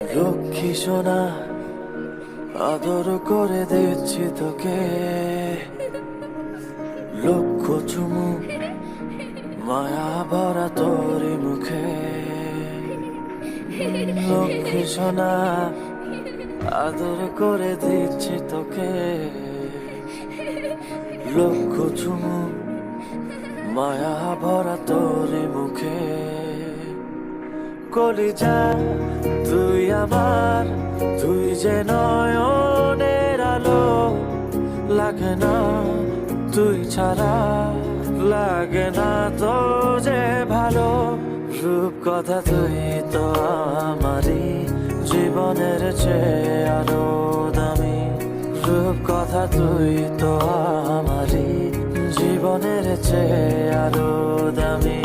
লক্ষ্মী সোনা আদর করে দিচ্ছি তোকে, লক্ষ চুমু মায়া ভরা তোরি মুখে। লক্ষ্মী সোনা আদর করে দিচ্ছি তোকে, লক্ষ চুমু মায়া ভরা তোরি মুখে। কলিজা তুই আমার, তুই যে নয়নের আলো, লাগে না তুই ছাড়া, লাগে না তো যে ভালো। রূপ কথা তুই তো আমারই জীবনের চেয়ে আরো দামি, রূপ কথা তুই তো আমারই জীবনের চেয়ে আরো দামি।